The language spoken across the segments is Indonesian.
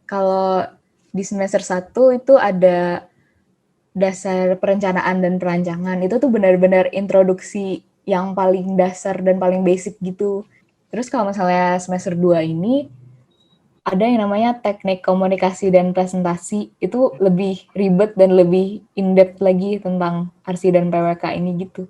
Kalau di semester 1 itu ada dasar perencanaan dan perancangan. Itu tuh benar-benar introduksi yang paling dasar dan paling basic gitu. Terus kalau misalnya semester 2 ini ada yang namanya teknik komunikasi dan presentasi. Itu lebih ribet dan lebih in-depth lagi tentang RC dan PWK ini gitu.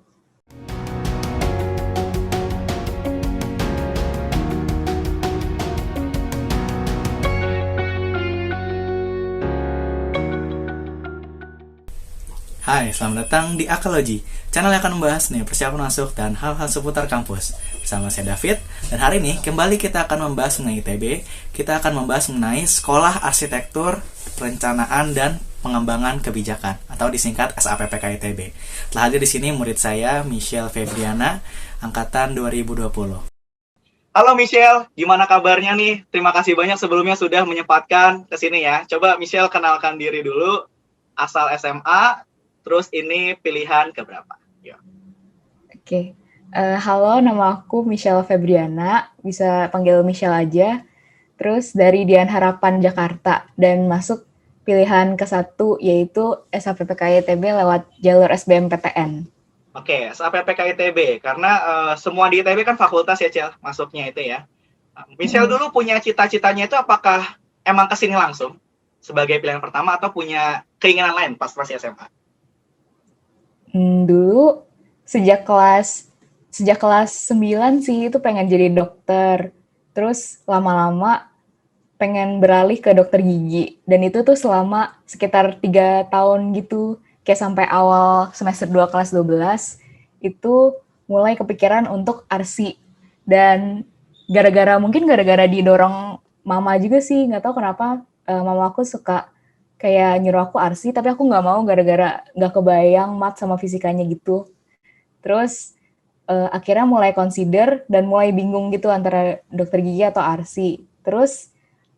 Hai, selamat datang di Akalogy, channel yang akan membahas nih persiapan masuk dan hal-hal seputar kampus. Bersama saya David, dan hari ini kembali kita akan membahas mengenai ITB. Kita akan membahas mengenai Sekolah Arsitektur, Perencanaan, dan Pengembangan Kebijakan, atau disingkat SAPPK ITB. Telah hadir di sini murid saya, Michelle Febriana, angkatan 2020. Halo Michelle, gimana kabarnya nih? Terima kasih banyak sebelumnya sudah menyempatkan ke sini ya. Coba Michelle kenalkan diri dulu, asal SMA, terus ini pilihan keberapa? Yuk. Oke. Halo, nama aku Michelle Febriana, bisa panggil Michelle aja. Terus dari Dian Harapan Jakarta dan masuk pilihan ke-1 yaitu SAPPK ITB lewat jalur SBMPTN. Oke, SAPPK ITB, karena semua di ITB kan fakultas ya, Cel, masuknya itu ya. Michelle dulu punya cita-citanya itu apakah emang kesini langsung sebagai pilihan pertama atau punya keinginan lain pas SMA? Dulu sejak kelas 9 sih itu pengen jadi dokter. Terus lama-lama pengen beralih ke dokter gigi. Dan itu tuh selama sekitar 3 tahun gitu. Kayak sampai awal semester 2 kelas 12 itu mulai kepikiran untuk ARSI. Dan mungkin gara-gara didorong mama juga sih, nggak tahu kenapa mama aku suka kayak nyuruh aku ARSI, tapi aku nggak mau gara-gara nggak kebayang mat sama fisikanya gitu. Terus akhirnya mulai consider dan mulai bingung gitu antara dokter gigi atau ARSI. Terus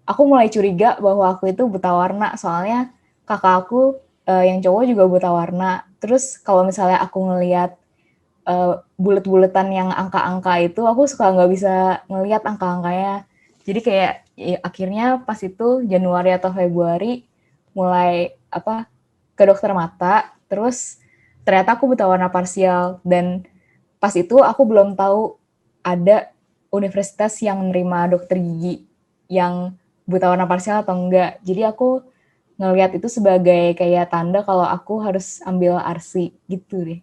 aku mulai curiga bahwa aku itu buta warna, soalnya kakak aku yang cowok juga buta warna. Terus kalau misalnya aku ngelihat bulet-buletan yang angka-angka itu, aku suka nggak bisa ngelihat angka-angkanya. Jadi kayak ya, akhirnya pas itu Januari atau Februari mulai ke dokter mata, terus ternyata aku buta warna parsial, dan pas itu aku belum tahu ada universitas yang menerima dokter gigi yang buta warna parsial atau enggak. Jadi aku ngelihat itu sebagai kayak tanda kalau aku harus ambil ARSI gitu deh.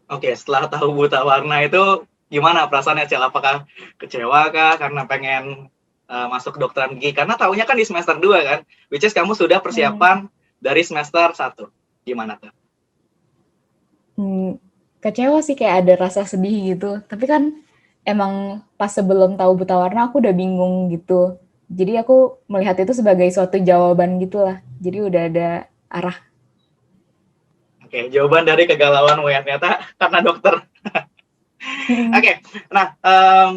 Oke, setelah tahu buta warna itu gimana perasaannya, Cel? Apakah kecewa kah karena pengen masuk kedokteran gigi? Karena tahunya kan di semester 2 kan, which is kamu sudah persiapan dari semester 1. Gimana tuh? Kecewa sih, kayak ada rasa sedih gitu. Tapi kan emang pas sebelum tahu buta warna aku udah bingung gitu. Jadi aku melihat itu sebagai suatu jawaban gitulah. Jadi udah ada arah. Oke, jawaban dari kegalauan ya ternyata karena dokter. Oke, nah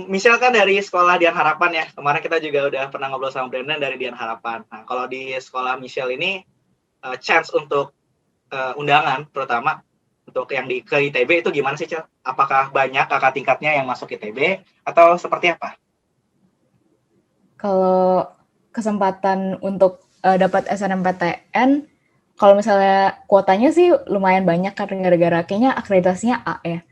Michelle kan dari sekolah Dian Harapan ya. Kemarin kita juga udah pernah ngobrol sama Brandon dari Dian Harapan. Nah, kalau di sekolah Michelle ini chance untuk undangan terutama untuk yang ke ITB itu gimana sih, Cel? Apakah banyak kakak tingkatnya yang masuk ITB atau seperti apa? Kalau kesempatan untuk dapat SNMPTN, kalau misalnya kuotanya sih lumayan banyak karena gara-gara kayaknya akreditasinya A ya.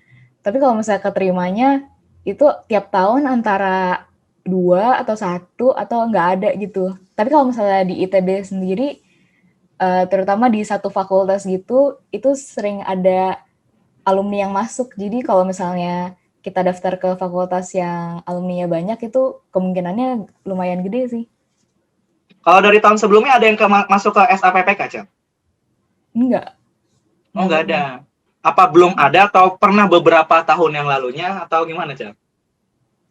Tapi kalau misalnya keterimanya itu tiap tahun antara 2 atau 1 atau nggak ada gitu. Tapi kalau misalnya di ITB sendiri, terutama di satu fakultas gitu, itu sering ada alumni yang masuk. Jadi kalau misalnya kita daftar ke fakultas yang alumninya banyak, itu kemungkinannya lumayan gede sih. Kalau dari tahun sebelumnya ada yang masuk ke SAPPK, Cel? Enggak, Oh, enggak nggak ada. pernah. Apa belum ada atau pernah beberapa tahun yang lalunya atau gimana, Cel?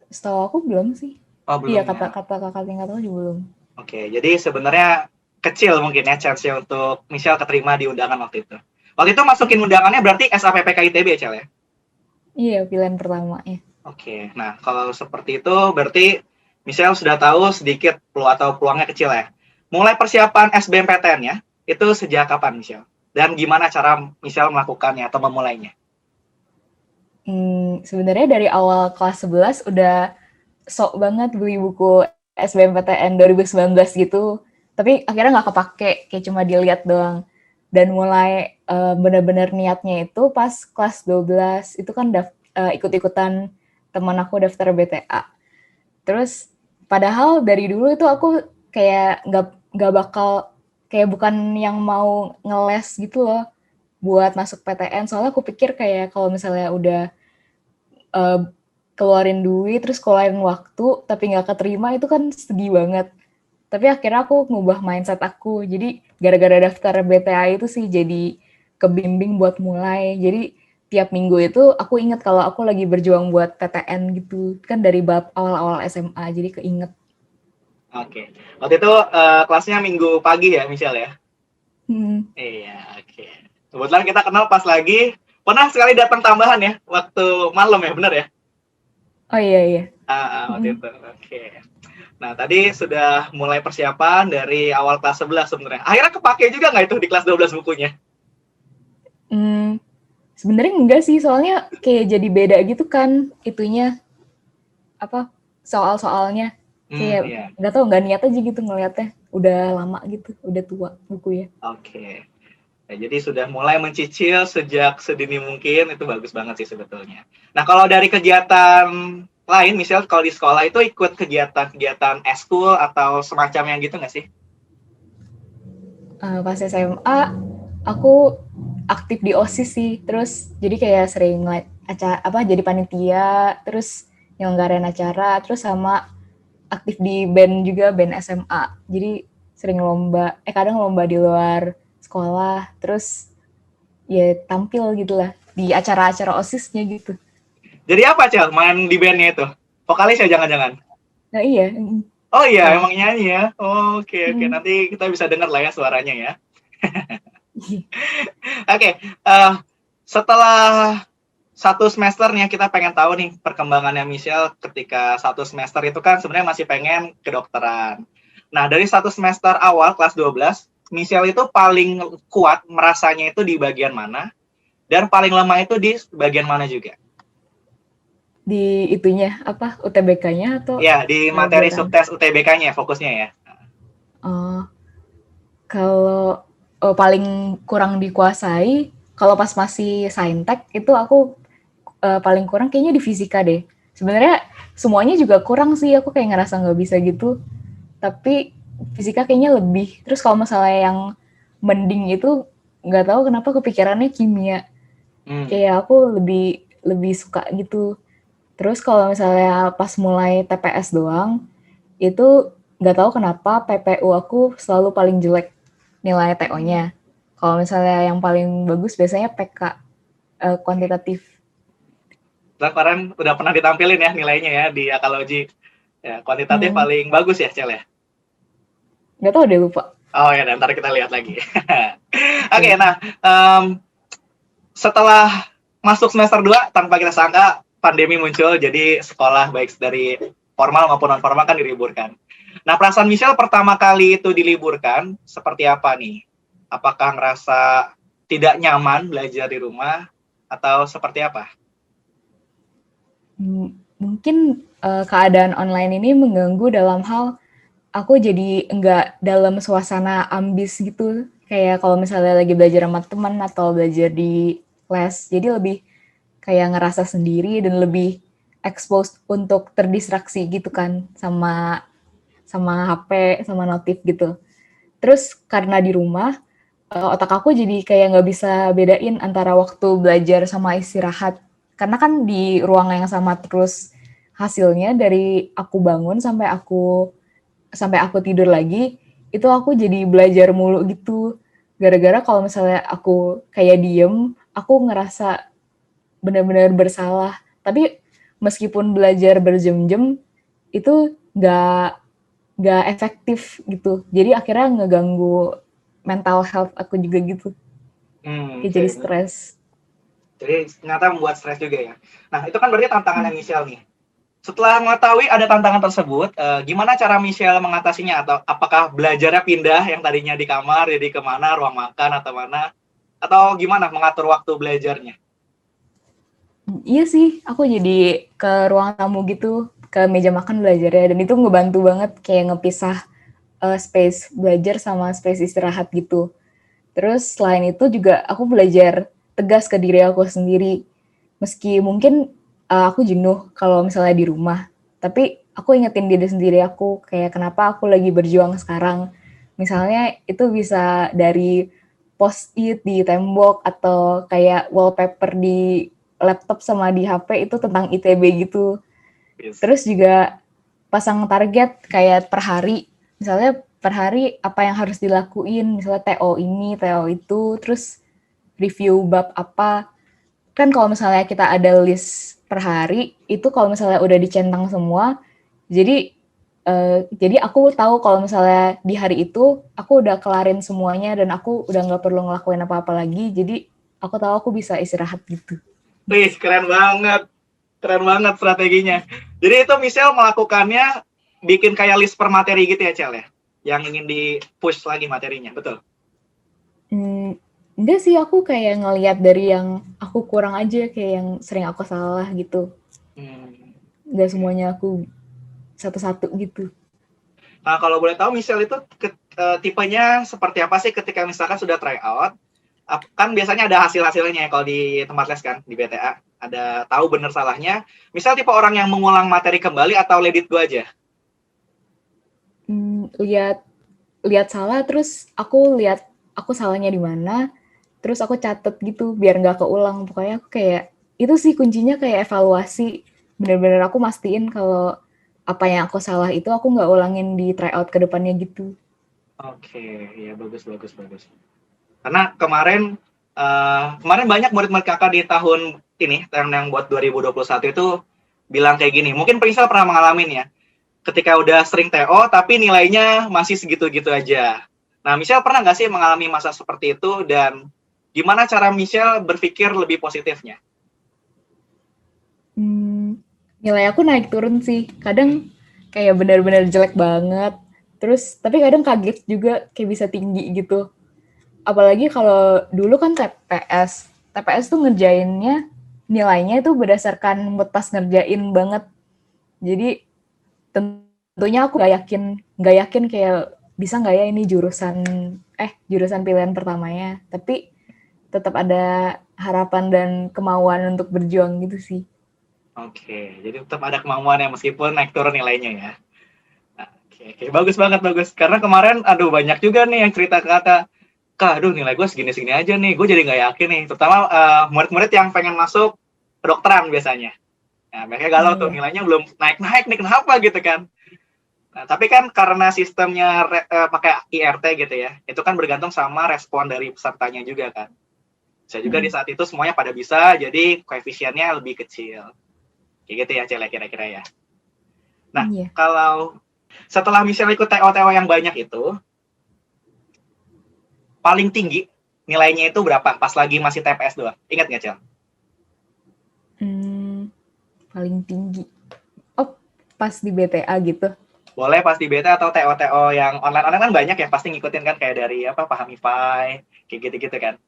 Setahu aku belum sih. Oh, Iya, belum ya. kata kakak tingkat aku juga belum. Oke, jadi sebenarnya kecil mungkin ya chance-nya untuk Michelle keterima di undangan waktu itu. Waktu itu masukin undangannya berarti SAPPK ITB, Cel ya? Iya, pilihan pertama ya. Oke, nah kalau seperti itu berarti Michelle sudah tahu sedikit peluangnya kecil ya. Mulai persiapan SBMPTN ya, itu sejak kapan, Michelle? Dan gimana cara Michelle melakukannya atau memulainya? Sebenarnya dari awal kelas 11 udah sok banget beli buku SBMPTN 2019 gitu, tapi akhirnya nggak kepake, kayak cuma dilihat doang. Dan mulai benar-benar niatnya itu pas kelas 12, itu kan ikut-ikutan teman aku daftar BTA. Terus padahal dari dulu itu aku kayak nggak bakal, kayak bukan yang mau ngeles gitu loh buat masuk PTN, soalnya aku pikir kayak kalau misalnya udah uh, keluarin duit terus keluarin waktu tapi nggak keterima itu kan sedih banget. Tapi akhirnya aku ngubah mindset aku, jadi gara-gara daftar BTA itu sih jadi kebimbing buat mulai. Jadi tiap minggu itu aku inget kalau aku lagi berjuang buat PTN gitu kan, dari bab awal-awal SMA, jadi keinget. Oke. Waktu itu kelasnya minggu pagi ya, Michelle ya? Iya, oke. Kebetulan kita kenal pas lagi pernah sekali datang tambahan ya, waktu malam ya, benar ya? Oh iya. Waktu itu. Oke. Nah, tadi sudah mulai persiapan dari awal kelas 11 sebenarnya. Akhirnya kepake juga nggak itu di kelas 12 bukunya? Sebenarnya enggak sih, soalnya kayak jadi beda gitu kan itunya, apa, soal-soalnya. Kayak Iya. nggak tahu, nggak niat aja gitu ngeliatnya. Udah lama gitu, udah tua bukunya. Oke. Ya, jadi sudah mulai mencicil sejak sedini mungkin, itu bagus banget sih sebetulnya. Nah, kalau dari kegiatan lain, misal kalau di sekolah itu ikut kegiatan-kegiatan eskul atau semacam yang gitu nggak sih? Pas SMA, aku aktif di OSIS sih. Terus jadi kayak sering jadi panitia, terus nyelenggarain acara, terus sama aktif di band juga, band SMA. Jadi sering lomba, kadang lomba di luar sekolah, terus ya tampil gitulah di acara-acara OSISnya gitu. Jadi apa, Cel? Main di bandnya itu? Vokalis ya jangan-jangan? Nah iya. Oh iya, Nah. emang nyanyi ya? Oke. Nanti kita bisa dengar lah ya suaranya ya. Oke. Setelah satu semester nih, kita pengen tahu nih perkembangannya Michelle ketika satu semester itu kan sebenarnya masih pengen kedokteran. Nah, dari satu semester awal kelas 12, Michelle itu paling kuat merasanya itu di bagian mana? Dan paling lemah itu di bagian mana juga? Di itunya, apa, UTBK-nya atau Ya, di materi pelajaran? subtes UTBK-nya fokusnya ya. Kalau paling kurang dikuasai, kalau pas masih saintek itu aku paling kurang kayaknya di fisika deh. Sebenarnya semuanya juga kurang sih, aku kayak ngerasa nggak bisa gitu. Tapi fisika kayaknya lebih. Terus kalau masalah yang mending itu nggak tahu kenapa kepikirannya kimia. Kayak aku lebih suka gitu. Terus kalau misalnya pas mulai TPS doang, itu nggak tahu kenapa PPU aku selalu paling jelek nilai TO-nya. Kalau misalnya yang paling bagus biasanya PK, kuantitatif. Kemarin udah pernah ditampilin ya nilainya ya di akalogi. Ya, kuantitatif paling bagus ya, Cel ya? Nggak tahu deh, lupa. Oh ya, ntar kita lihat lagi. Oke, nah setelah masuk semester 2, tanpa kita sangka pandemi muncul, jadi sekolah baik dari formal maupun non-formal kan diliburkan. Nah, perasaan Michelle pertama kali itu diliburkan, seperti apa nih? Apakah ngerasa tidak nyaman belajar di rumah, atau seperti apa? Mungkin keadaan online ini mengganggu dalam hal aku jadi enggak dalam suasana ambis gitu. Kayak kalau misalnya lagi belajar sama teman atau belajar di les, jadi lebih kayak ngerasa sendiri dan lebih exposed untuk terdistraksi gitu kan sama HP, sama notif gitu. Terus karena di rumah, otak aku jadi kayak nggak bisa bedain antara waktu belajar sama istirahat. Karena kan di ruang yang sama terus, hasilnya dari aku bangun sampai aku tidur lagi, itu aku jadi belajar mulu gitu. Gara-gara kalau misalnya aku kayak diem, aku ngerasa benar-benar bersalah. Tapi meskipun belajar berjam-jam, itu nggak efektif gitu. Jadi akhirnya ngeganggu mental health aku juga gitu. Jadi stres. Jadi ternyata membuat stres juga ya. Nah, itu kan berarti tantangannya Michelle nih. Setelah mengetahui ada tantangan tersebut, gimana cara Michelle mengatasinya? Atau apakah belajarnya pindah yang tadinya di kamar jadi kemana, ruang makan atau mana? Atau gimana mengatur waktu belajarnya? Iya sih, aku jadi ke ruang tamu gitu. ke meja makan belajarnya, dan itu ngebantu banget kayak ngepisah space belajar sama space istirahat gitu. Terus selain itu juga aku belajar tegas ke diri aku sendiri. Meski mungkin aku jenuh kalau misalnya di rumah, tapi aku ingetin diri sendiri aku kayak kenapa aku lagi berjuang sekarang. Misalnya itu bisa dari post-it di tembok atau kayak wallpaper di laptop sama di HP itu tentang ITB gitu. Yes. Terus juga pasang target kayak per hari. Misalnya per hari apa yang harus dilakuin, misalnya TO ini, TO itu, terus review bab apa. Kan kalau misalnya kita ada list per hari, itu kalau misalnya udah dicentang semua, jadi aku tahu kalau misalnya di hari itu aku udah kelarin semuanya dan aku udah nggak perlu ngelakuin apa-apa lagi, jadi aku tahu aku bisa istirahat gitu. Wih, keren banget strateginya. Jadi itu misal melakukannya bikin kayak list per materi gitu ya, Cel ya? Yang ingin di-push lagi materinya, betul? Enggak sih, aku kayak ngelihat dari yang aku kurang aja, kayak yang sering aku salah gitu. Enggak semuanya aku satu-satu gitu. Nah, kalau boleh tahu misal itu tipenya seperti apa sih ketika misalkan sudah try out? Kan biasanya ada hasil-hasilnya ya kalau di tempat les kan, di BTA. Ada tahu benar salahnya. Misal tipe orang yang mengulang materi kembali atau let it go aja? Lihat salah, terus aku lihat aku salahnya di mana, terus aku catet gitu biar nggak keulang. Pokoknya aku kayak itu sih kuncinya, kayak evaluasi. Bener-bener aku mastiin kalau apa yang aku salah itu aku nggak ulangin di tryout ke depannya gitu. Oke, ya bagus. Karena kemarin banyak murid-murid kakak di tahun ini, yang buat 2021 itu bilang kayak gini. Mungkin Priscil pernah mengalami ya. Ketika udah sering TO, tapi nilainya masih segitu-gitu aja. Nah, Michelle pernah nggak sih mengalami masa seperti itu, dan gimana cara Michelle berpikir lebih positifnya? Nilai aku naik turun sih. Kadang kayak benar-benar jelek banget. Terus, tapi kadang kaget juga kayak bisa tinggi gitu. Apalagi kalau dulu kan TPS. TPS tuh ngerjainnya, nilainya itu berdasarkan mood pas ngerjain banget. Jadi, tentunya aku nggak yakin kayak bisa nggak ya ini jurusan pilihan pertamanya. Tapi tetap ada harapan dan kemauan untuk berjuang gitu sih. Oke, jadi tetap ada kemauan ya meskipun naik turun nilainya ya. Oke, bagus banget. Karena kemarin, banyak juga nih yang cerita ke kakak, aduh nilai gue segini-segini aja nih, gue jadi nggak yakin nih. Terutama murid-murid yang pengen masuk kedokteran biasanya. Nah, mereka galau tuh, nilainya belum naik-naik nih, kenapa gitu kan. Nah, tapi kan karena sistemnya pakai IRT gitu ya, itu kan bergantung sama respon dari pesertanya juga kan. Bisa juga di saat itu semuanya pada bisa, jadi koefisiennya lebih kecil. Kayak gitu ya, Cel, kira-kira ya. Nah, kalau setelah misalnya ikut TO-TO yang banyak itu, paling tinggi nilainya itu berapa pas lagi masih TPS doang? Ingat nggak, Cel? Paling tinggi. Oh, pas di BTA gitu? Boleh pas di BTA atau TO-TO yang online-online kan banyak ya, pasti ngikutin kan kayak dari Pahamify, kayak gitu-gitu kan.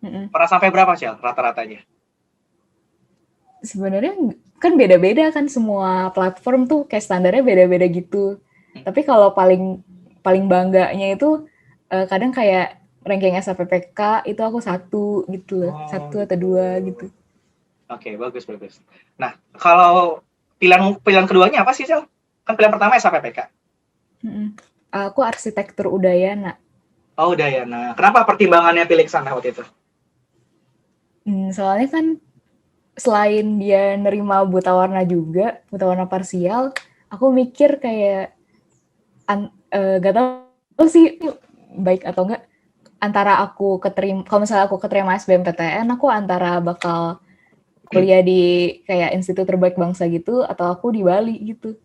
Pernah sampai berapa, Cel, rata-ratanya? Sebenarnya kan beda-beda kan, semua platform tuh kayak standarnya beda-beda gitu. Tapi kalau paling bangganya itu kadang kayak ranking SAPPK itu aku 1 gitu loh. 1 atau 2 gitu. Oke, bagus. Nah, kalau pilihan keduanya apa sih, Cel? Kan pilihan pertama SAPPK. Aku arsitektur Udayana. Oh, Udayana. Kenapa pertimbangannya pilih ke sana waktu itu? Soalnya kan selain dia nerima buta warna juga, buta warna parsial, aku mikir kayak gak tau sih baik atau enggak, antara aku keterima, kalau misalnya aku keterima SBMPTN, aku antara bakal kuliah di kayak institut terbaik bangsa gitu, atau aku di Bali gitu.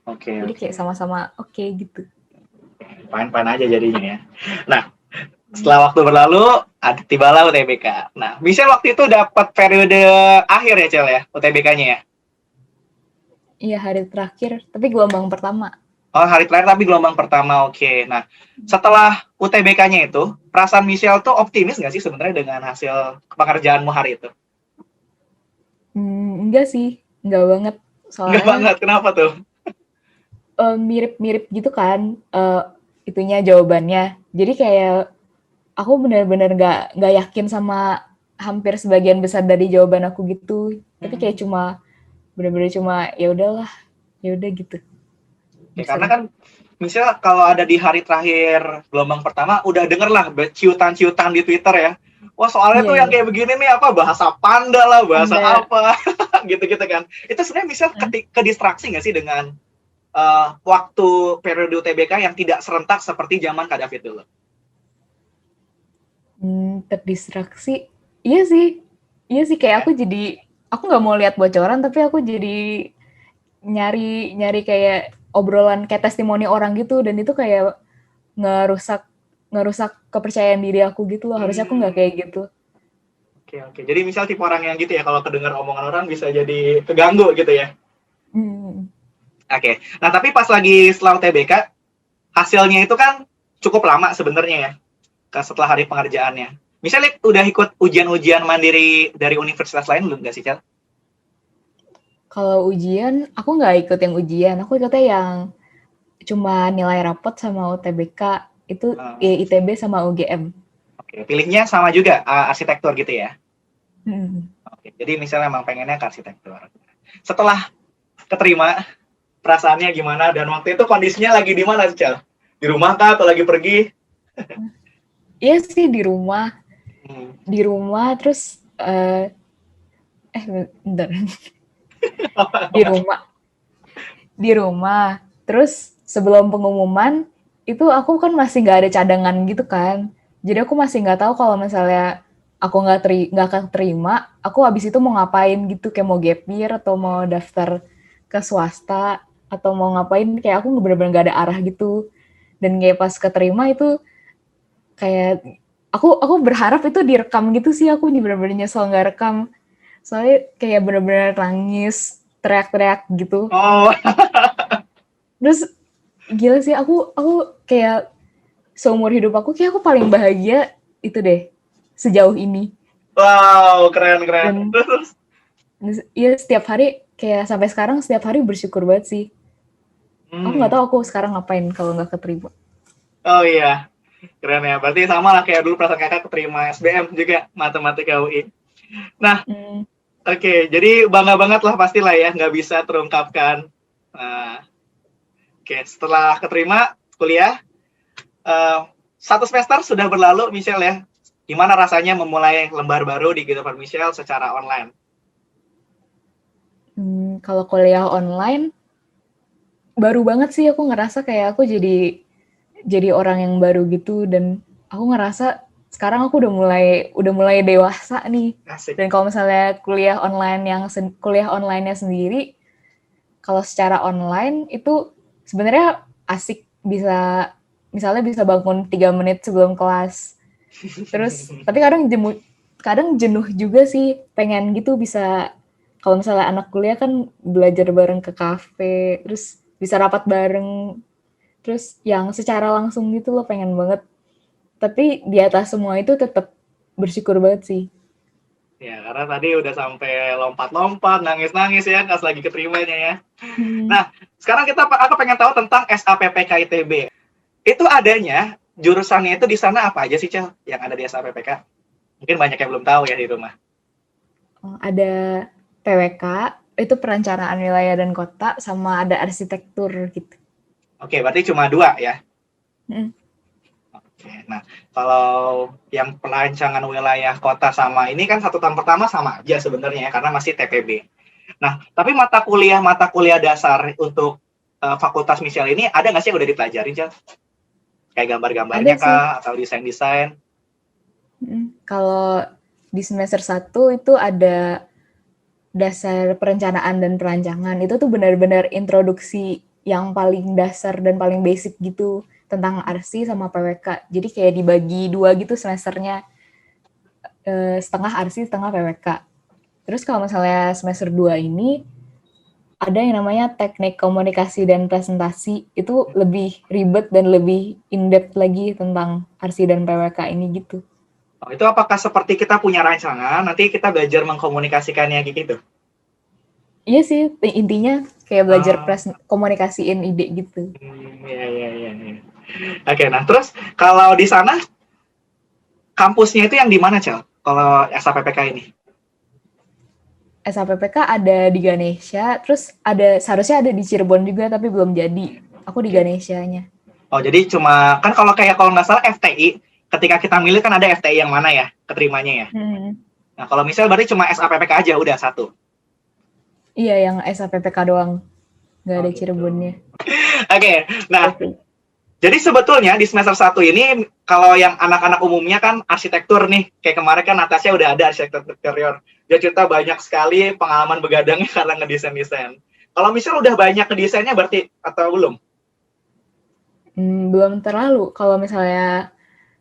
Oke. Jadi kayak sama-sama oke gitu. Fine aja jadinya ya. Nah, setelah waktu berlalu, tibalah UTBK. Nah, Michelle waktu itu dapat periode akhir ya, Cel ya, UTBK-nya ya? Iya, hari terakhir, tapi gelombang pertama. Oh, hari terakhir tapi gelombang pertama, oke. Nah, setelah UTBK-nya itu, perasaan Michelle tuh optimis nggak sih sebenarnya dengan hasil pekerjaanmu hari itu? Enggak sih, enggak banget. Enggak Soalnya banget, kenapa tuh? mirip-mirip gitu kan itunya jawabannya. Jadi kayak aku benar-benar nggak yakin sama hampir sebagian besar dari jawaban aku gitu. Tapi kayak Hmm. cuma benar-benar cuma ya udahlah, ya udah gitu. Ya, karena Berserah. kan misal kalau ada di hari terakhir gelombang pertama udah denger lah ciutan-ciutan di Twitter ya. Wah, soalnya Iya, tuh yang iya. kayak begini nih apa bahasa panda lah, bahasa Anda apa gitu-gitu kan. Itu sebenarnya misal ke distraksi nggak sih dengan waktu periode UTBK yang tidak serentak seperti zaman Kak David dulu? terdistraksi. Iya sih. Iya sih kayak Ya. aku nggak mau lihat bocoran tapi aku jadi nyari nyari kayak obrolan kayak testimoni orang gitu dan itu kayak ngerusak ngerusak kepercayaan diri aku gitu loh. Harusnya aku nggak Hmm, kayak gitu. oke oke. Jadi misal tipe orang yang gitu ya kalau kedengar omongan orang bisa jadi keganggu gitu ya. Hmm. Oke. Nah, tapi pas lagi setelah UTBK, hasilnya itu kan cukup lama sebenarnya ya, setelah hari pengerjaannya. Misalnya udah ikut ujian-ujian mandiri dari universitas lain belum nggak sih, Cel? Kalau ujian, aku nggak ikut yang ujian. Aku ikutnya yang cuma nilai rapot sama UTBK. Itu Hmm, ya, ITB sama UGM. oke. Pilihnya sama juga, arsitektur gitu ya? Hmm. Oke. Jadi misalnya emang pengennya ke arsitektur. Setelah keterima, perasaannya gimana? Dan waktu itu kondisinya lagi di mana sih, Cel? Di rumah kah atau lagi pergi? Iya sih di rumah. Hmm. Di rumah terus bentar. Di rumah. Di rumah. Terus sebelum pengumuman itu aku kan masih nggak ada cadangan gitu kan. Jadi aku masih nggak tahu kalau misalnya aku nggak akan terima, aku habis itu mau ngapain gitu, kayak mau gap year atau mau daftar ke swasta atau mau ngapain, kayak aku bener-bener nggak ada arah gitu. Dan kayak pas keterima itu kayak aku berharap itu direkam gitu sih, aku bener-bener nyesel nggak rekam. Soalnya kayak bener-bener nangis, teriak-teriak gitu. Oh, Terus gila sih aku kayak seumur hidup aku kayak aku paling bahagia itu deh sejauh ini. wow, keren keren. Dan Terus, iya setiap hari kayak sampai sekarang setiap hari bersyukur banget sih. Aku nggak hmm. tahu aku sekarang ngapain kalau nggak keterima. Oh iya, keren ya. Berarti sama lah kayak dulu perasaan kakak keterima SBM juga, matematika UI. Nah, Hmm, oke, jadi bangga banget lah pastilah ya, nggak bisa terungkapkan. Nah, oke, setelah keterima kuliah, eh, satu semester sudah berlalu, Michelle ya. Gimana rasanya memulai lembar baru di kehidupan Michelle secara online? kalau kuliah online baru banget sih, aku ngerasa kayak aku jadi orang yang baru gitu dan aku ngerasa sekarang aku udah mulai dewasa nih. Asik. Dan kalau misalnya kuliah onlinenya sendiri, kalau secara online itu sebenarnya asik, bisa misalnya bisa bangun 3 menit sebelum kelas. Terus tapi kadang jenuh juga sih, pengen gitu bisa kalau misalnya anak kuliah kan belajar bareng ke kafe, terus bisa rapat bareng, terus yang secara langsung gitu loh pengen banget. Tapi di atas semua itu tetap bersyukur banget sih. Ya, karena tadi udah sampai lompat-lompat, nangis-nangis ya, pas lagi keterimanya ya. Hmm. Nah, sekarang aku pengen tahu tentang SAPPK ITB. Itu adanya jurusannya itu di sana apa aja sih, Cel? Yang ada di SAPPK? Mungkin banyak yang belum tahu ya di rumah. Ada PWK, itu perencanaan wilayah dan kota, sama ada arsitektur gitu. Oke, berarti cuma dua ya. Hmm. Oke, nah kalau yang perancangan wilayah kota sama ini kan satu tahun pertama sama aja sebenarnya ya, karena masih TPB. Nah, tapi mata kuliah dasar untuk fakultas Michelle ini ada nggak sih yang udah dipelajari, Cel? Kayak Ada gambar-gambarnya sih. kah? Atau desain-desain? Kalau di semester 1 itu ada dasar perencanaan dan perancangan. Itu tuh benar-benar introduksi yang paling dasar dan paling basic gitu tentang arsi sama PWK. Jadi kayak dibagi dua gitu semesternya, setengah arsi, setengah PWK. Terus kalau misalnya semester 2 ini ada yang namanya teknik komunikasi dan presentasi, itu lebih ribet dan lebih in-depth lagi tentang arsi dan PWK ini gitu. Oh, itu apakah seperti kita punya rancangan, nanti kita belajar mengkomunikasikannya gitu? Iya sih, intinya kayak belajar Ah, komunikasiin ide gitu. iya, iya, iya, iya. Oke, nah terus kalau di sana kampusnya itu yang di mana, Cel? Kalau SAPPK ini? SAPPK ada di Ganesha, terus seharusnya ada di Cirebon juga tapi belum jadi. Aku di Oke. Ganeshanya. Oh, jadi cuma kan kalau nggak salah FTI, ketika kita milih kan ada FTI yang mana ya keterimanya ya. Hmm. Nah, kalau misal berarti cuma SAPPK aja udah satu. Iya, yang SAPPK doang, nggak Oh ada gitu. Cirebonnya. Oke, nah Oke. jadi sebetulnya di semester satu ini kalau yang anak-anak umumnya kan arsitektur nih, kayak kemarin kan Natasha udah ada arsitektur interior. Dia cerita banyak sekali pengalaman begadangnya karena ngedesain-desain. Kalau misal udah banyak ngedesainnya berarti atau belum? Belum terlalu. Kalau misalnya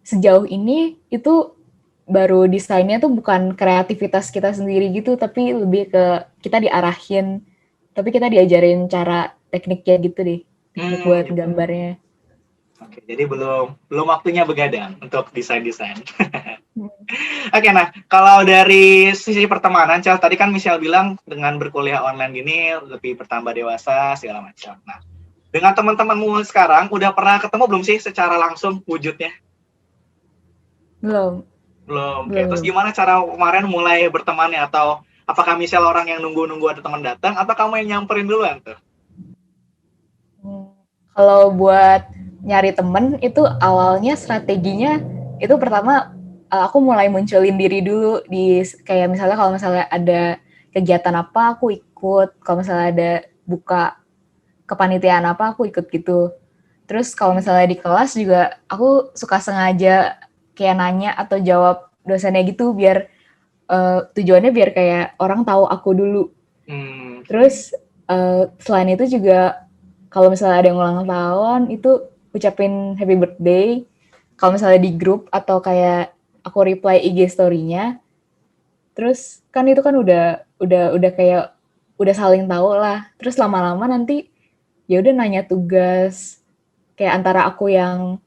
sejauh ini itu baru desainnya tuh bukan kreativitas kita sendiri gitu, tapi lebih ke kita diarahin, tapi kita diajarin cara tekniknya gitu deh, teknik buat Gitu. gambarnya. Oke, jadi belum belum waktunya begadang untuk desain-desain. Hmm. Oke, nah kalau dari sisi pertemanan, Cel, tadi kan Michelle bilang dengan berkuliah online gini lebih bertambah dewasa segala macam. Nah, dengan teman-temanmu sekarang udah pernah ketemu belum sih secara langsung wujudnya? Belum, Belum. Oke, belum, terus belum. gimana cara kemarin mulai bertemannya atau apakah Michelle orang yang nunggu-nunggu ada teman datang atau kamu yang nyamperin duluan tuh? Hmm, Kalau buat nyari temen itu awalnya strateginya itu pertama aku mulai munculin diri dulu di kayak misalnya kalau misalnya ada kegiatan apa aku ikut, kalau misalnya ada buka kepanitiaan apa aku ikut gitu. Terus kalau misalnya di kelas juga aku suka sengaja kayak nanya atau jawab dosennya gitu biar tujuannya biar kayak orang tahu aku dulu. Oke. Terus selain itu juga kalau misalnya ada yang ulang tahun itu ucapin happy birthday. Kalau misalnya di grup atau kayak aku reply IG story-nya, terus kan itu kan udah kayak udah saling tahu lah. Terus lama-lama nanti ya udah nanya tugas kayak antara aku yang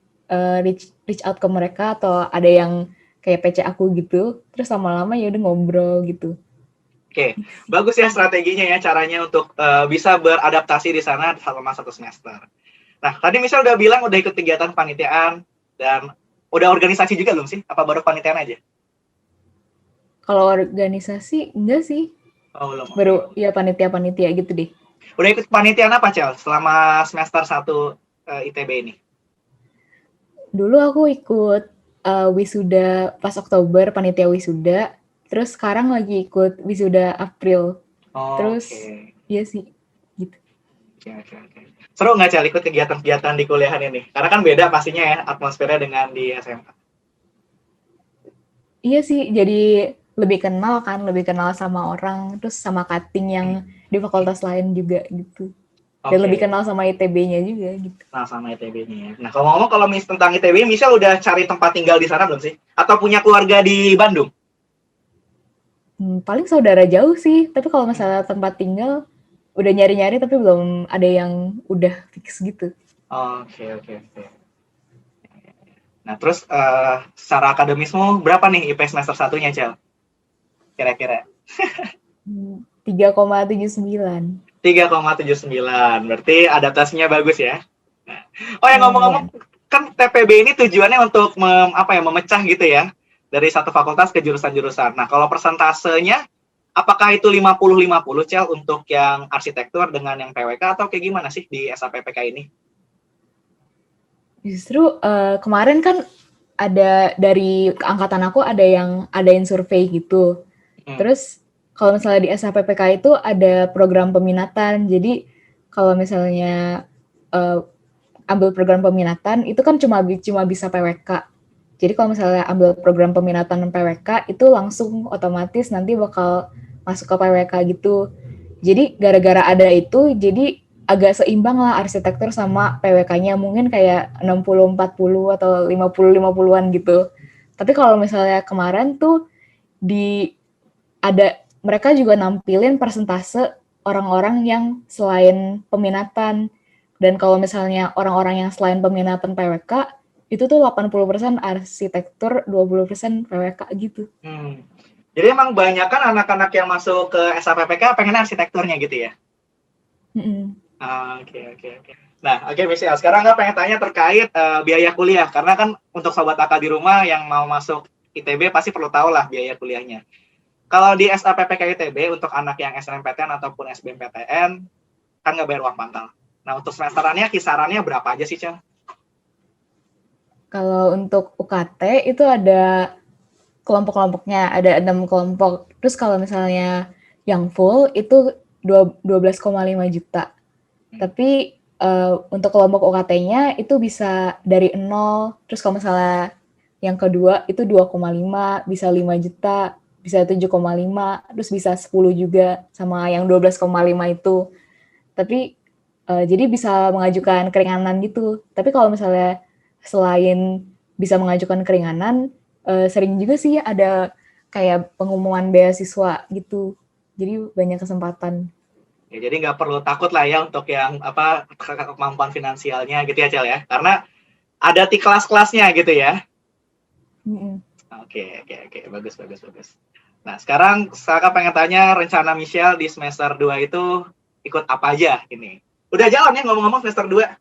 reach out ke mereka atau ada yang kayak PC aku gitu. Terus lama-lama ya udah ngobrol gitu. Oke, bagus ya strateginya ya caranya untuk bisa beradaptasi di sana selama satu semester. Nah, tadi misal udah bilang udah ikut kegiatan panitiaan dan udah organisasi juga belum sih? Apa baru panitiaan aja? Kalau organisasi enggak sih, Oh, belum. Oke. baru ya panitia-panitia gitu deh. Udah ikut panitiaan apa, Cel? Selama semester satu ITB ini? Dulu aku ikut wisuda pas Oktober, panitia wisuda. Terus sekarang lagi ikut wisuda April. Terus Oke. iya sih, gitu. Oke, oke, oke. Seru nggak, Cel, ikut kegiatan-kegiatan di kuliahan ini? Karena kan beda pastinya ya atmosfernya dengan di SMA. Iya sih, jadi lebih kenal sama orang, terus sama cutting yang di fakultas lain juga gitu. Dan lebih Oke. kenal sama ITB-nya juga gitu. Nah, sama ITB-nya ya. Nah, kalau ngomong kalau tentang ITB, misal udah cari tempat tinggal di sana belum sih? Atau punya keluarga di Bandung? Paling saudara jauh sih, tapi kalau misalnya tempat tinggal udah nyari-nyari tapi belum ada yang udah fix gitu. Oke, oke, oke. Nah, terus secara akademismu berapa nih IP semester satunya, Cel? Kira-kira? 3,79. 3,79. Berarti adaptasinya bagus ya. Nah, oh ya ngomong-ngomong, Lumayan. kan TPB ini tujuannya untuk memecah gitu ya dari satu fakultas ke jurusan-jurusan. Nah, kalau persentasenya apakah itu 50-50, Cel, untuk yang arsitektur dengan yang PWK atau kayak gimana sih di SAPPK ini? Justru kemarin kan ada dari angkatan aku ada yang adain survei gitu. Hmm. Terus kalau misalnya di SHPPK itu ada program peminatan. Jadi kalau misalnya ambil program peminatan itu kan cuma bisa PWK. Jadi kalau misalnya ambil program peminatan PWK itu langsung otomatis nanti bakal masuk ke PWK gitu. Jadi gara-gara ada itu jadi agak seimbang lah arsitektur sama PWK-nya mungkin kayak 60-40 atau 50-50-an gitu. Tapi kalau misalnya kemarin tuh di ada mereka juga nampilin persentase orang-orang yang selain peminatan. Dan kalau misalnya orang-orang yang selain peminatan PWK itu tuh 80% arsitektur, 20% PWK gitu. Jadi emang banyak kan anak-anak yang masuk ke SAPPK pengen arsitekturnya gitu ya? Mm-mm. Oke. Nah, oke Michelle, sekarang nggak pengen tanya terkait biaya kuliah, karena kan untuk sobat akal di rumah yang mau masuk ITB pasti perlu tahu lah biaya kuliahnya. Kalau di SAPPK ITB untuk anak yang SNMPTN ataupun SBMPTN kan nggak bayar uang pangkal. Nah, untuk semesterannya kisarannya berapa aja sih, Cel? Kalau untuk UKT itu ada kelompok-kelompoknya, ada 6 kelompok. Terus kalau misalnya yang full itu 12,5 juta. Tapi untuk kelompok UKT-nya itu bisa dari 0, terus kalau misalnya yang kedua itu 2,5, bisa 5 juta, bisa 7,5, terus bisa 10 juga sama yang 12,5 itu. Tapi jadi bisa mengajukan keringanan gitu. Tapi kalau misalnya selain bisa mengajukan keringanan, sering juga sih ada kayak pengumuman beasiswa gitu. Jadi banyak kesempatan. Ya, jadi nggak perlu takut lah ya untuk yang kemampuan finansialnya gitu ya, Cel ya. Karena ada di kelas-kelasnya gitu ya. Mm-mm. Oke. Bagus. Nah, sekarang saya pengen tanya rencana Michelle di semester 2 itu ikut apa aja ini? Udah jalan ya ngomong-ngomong semester 2?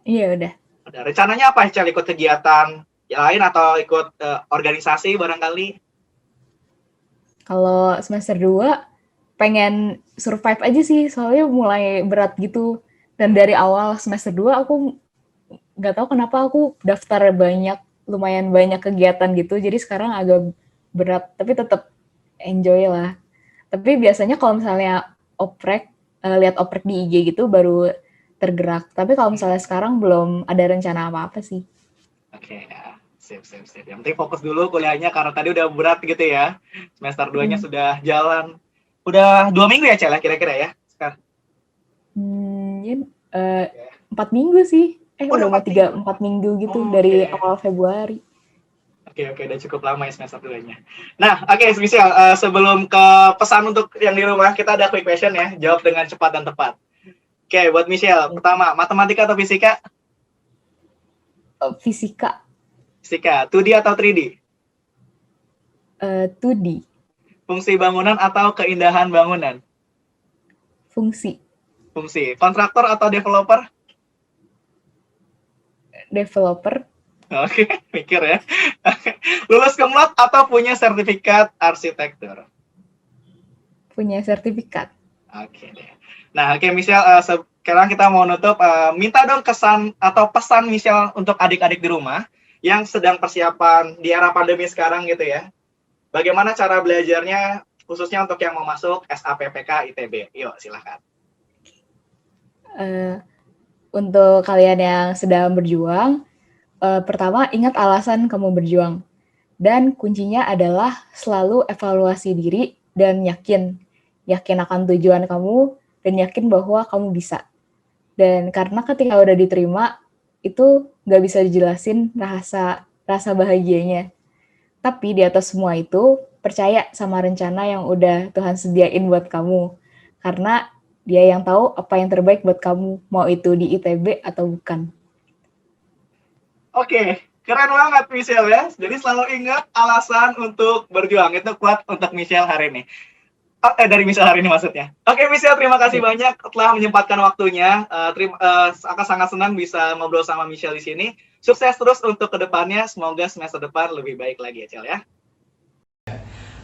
Iya udah. Ada rencananya apa, Cel? Ikut kegiatan yang lain atau ikut organisasi barangkali? Kalau semester 2 pengen survive aja sih, soalnya mulai berat gitu. Dan dari awal semester 2 aku nggak tahu kenapa aku daftar lumayan banyak kegiatan gitu, jadi sekarang agak berat, tapi tetap enjoy lah. Tapi biasanya kalau misalnya lihat oprek di IG gitu baru tergerak. Tapi kalau misalnya sekarang belum ada rencana apa-apa sih. Oke, ya. Sip. Yang penting fokus dulu kuliahnya karena tadi udah berat gitu ya. Semester 2-nya sudah jalan. Udah 2 minggu ya, Cel, kira-kira ya? Sekarang. 4 minggu sih. Udah Udah 4 minggu gitu dari awal Februari. Oke, udah cukup lama ya semester 2-nya. Nah, oke, Michelle, sebelum ke pesan untuk yang di rumah, kita ada quick question ya. Jawab dengan cepat dan tepat. Oke, buat Michelle, pertama, matematika atau fisika? Fisika. Fisika, 2D atau 3D? 2D. Fungsi bangunan atau keindahan bangunan? Fungsi. Kontraktor atau developer? Developer. Oke, mikir ya. Lulus kumlot atau punya sertifikat arsitektur? Punya sertifikat. Oke deh. Nah, oke Michelle, sekarang kita mau nutup. Minta dong kesan atau pesan Michelle untuk adik-adik di rumah yang sedang persiapan di era pandemi sekarang gitu ya. Bagaimana cara belajarnya khususnya untuk yang mau masuk SAPPK ITB? Yuk, silakan. Untuk kalian yang sedang berjuang, pertama ingat alasan kamu berjuang. Dan kuncinya adalah selalu evaluasi diri dan yakin akan tujuan kamu dan yakin bahwa kamu bisa. Dan karena ketika udah diterima, itu nggak bisa dijelasin rasa bahagianya. Tapi di atas semua itu, percaya sama rencana yang udah Tuhan sediain buat kamu. Karena Dia yang tahu apa yang terbaik buat kamu, mau itu di ITB atau bukan. Oke, keren banget Michelle ya. Jadi selalu ingat alasan untuk berjuang. Itu kuat untuk Michelle hari ini. Dari Michelle hari ini maksudnya. Oke Michelle, terima kasih banyak telah menyempatkan waktunya. Akan sangat senang bisa ngobrol sama Michelle di sini. Sukses terus untuk kedepannya. Semoga semester depan lebih baik lagi ya, Cel ya.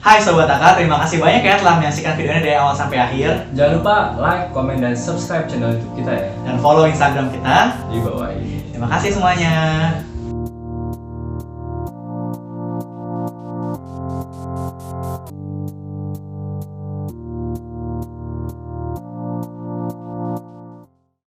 Hai Sobat Akal, terima kasih banyak ya telah menyaksikan videonya dari awal sampai akhir. Jangan lupa like, komen, dan subscribe channel YouTube kita ya. Dan follow Instagram kita di bawah ini. Terima kasih semuanya.